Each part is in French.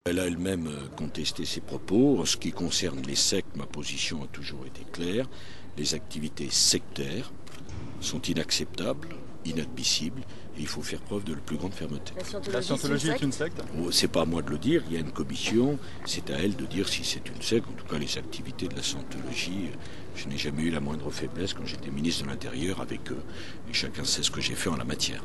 Elle a elle-même contesté ses propos. En ce qui concerne les sectes, ma position a toujours été claire. Les activités sectaires sont inacceptables, inadmissibles, et il faut faire preuve de la plus grande fermeté. La scientologie est une secte ? C'est pas à moi de le dire, il y a une commission, c'est à elle de dire si c'est une secte. En tout cas, les activités de la scientologie, je n'ai jamais eu la moindre faiblesse quand j'étais ministre de l'Intérieur avec eux. Et chacun sait ce que j'ai fait en la matière.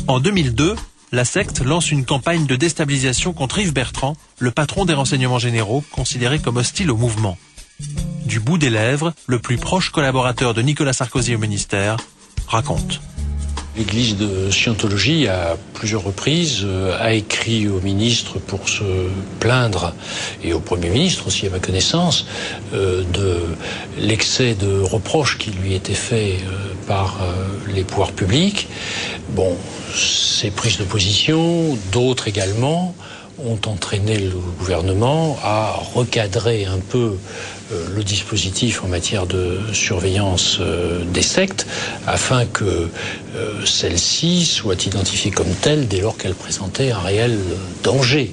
En 2002, la secte lance une campagne de déstabilisation contre Yves Bertrand, le patron des renseignements généraux, considéré comme hostile au mouvement. Du bout des lèvres, le plus proche collaborateur de Nicolas Sarkozy au ministère raconte. L'église de Scientologie, à plusieurs reprises, a écrit au ministre pour se plaindre, et au Premier ministre aussi à ma connaissance, de l'excès de reproches qui lui étaient faits par les pouvoirs publics. Bon, ces prises de position, d'autres également, ont entraîné le gouvernement à recadrer un peu le dispositif en matière de surveillance des sectes afin que celle-ci soit identifiée comme telle dès lors qu'elle présentait un réel danger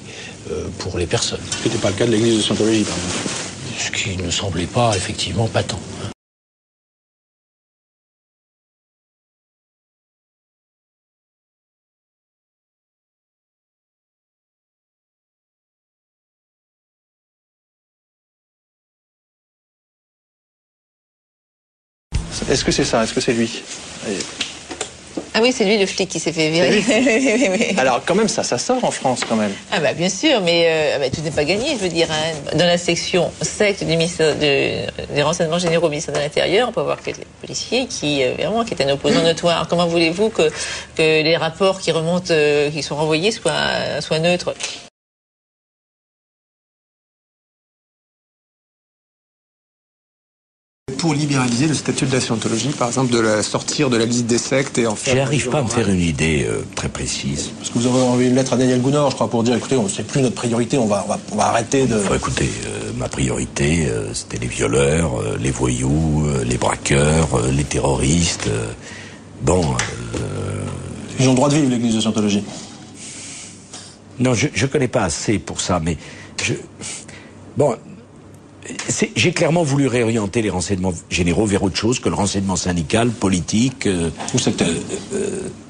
pour les personnes. Ce qui n'était pas le cas de l'église de Scientologie, par exemple. Ce qui ne semblait pas effectivement patent. Est-ce que c'est ça? Est-ce que c'est lui? Ah oui, c'est lui le flic qui s'est fait virer. Alors quand même, ça sort en France quand même. Ah bah bien sûr, mais tout n'est pas gagné, je veux dire. Hein. Dans la section secte du ministère des renseignements généraux au ministère de l'Intérieur, on peut voir quelques policiers qui est un opposant notoire. Comment voulez-vous que les rapports qui remontent, qui sont renvoyés soient neutres? Pour libéraliser le statut de la scientologie, par exemple, de sortir de la liste des sectes et en faire... J'arrive pas à me faire une idée très précise. Parce que vous avez envoyé une lettre à Daniel Gounod, je crois, pour dire, écoutez, c'est plus notre priorité, on va arrêter de... Enfin, écoutez, ma priorité, c'était les violeurs, les voyous, les braqueurs, les terroristes. Ils ont le droit de vivre, l'église de Scientologie. Non, je connais pas assez pour ça, mais j'ai clairement voulu réorienter les renseignements généraux vers autre chose que le renseignement syndical, politique. Ou sectaire.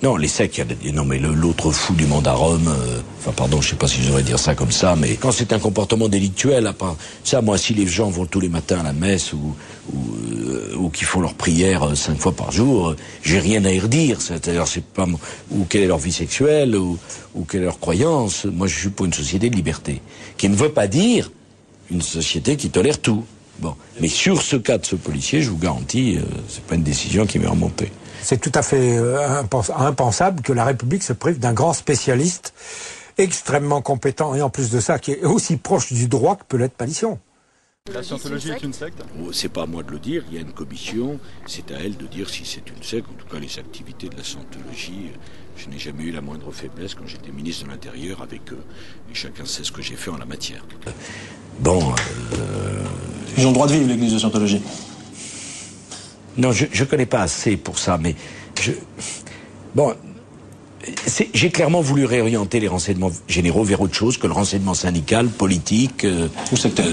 Non, les sectes, non mais l'autre fou du mandarum, enfin pardon, je sais pas si je devrais dire ça comme ça, mais quand c'est un comportement délictuel, ça, moi, si les gens vont tous les matins à la messe ou qui font leur prière 5 fois par jour, j'ai rien à y redire. C'est-à-dire, c'est pas ou quelle est leur vie sexuelle ou quelle est leur croyance. Moi, je suis pour une société de liberté, qui ne veut pas dire une société qui tolère tout. Bon, mais sur ce cas de ce policier, je vous garantis, c'est pas une décision qui m'est remontée. C'est tout à fait impensable que la République se prive d'un grand spécialiste extrêmement compétent et en plus de ça qui est aussi proche du droit que peut l'être Palisson. La scientologie est une secte? C'est pas à moi de le dire, il y a une commission, c'est à elle de dire si c'est une secte. En tout cas, les activités de la scientologie, je n'ai jamais eu la moindre faiblesse quand j'étais ministre de l'Intérieur avec eux. Et chacun sait ce que j'ai fait en la matière. Ils ont le droit de vivre, l'église de Scientologie. Non, je connais pas assez pour ça, mais j'ai clairement voulu réorienter les renseignements généraux vers autre chose que le renseignement syndical, politique. Ou sectaire.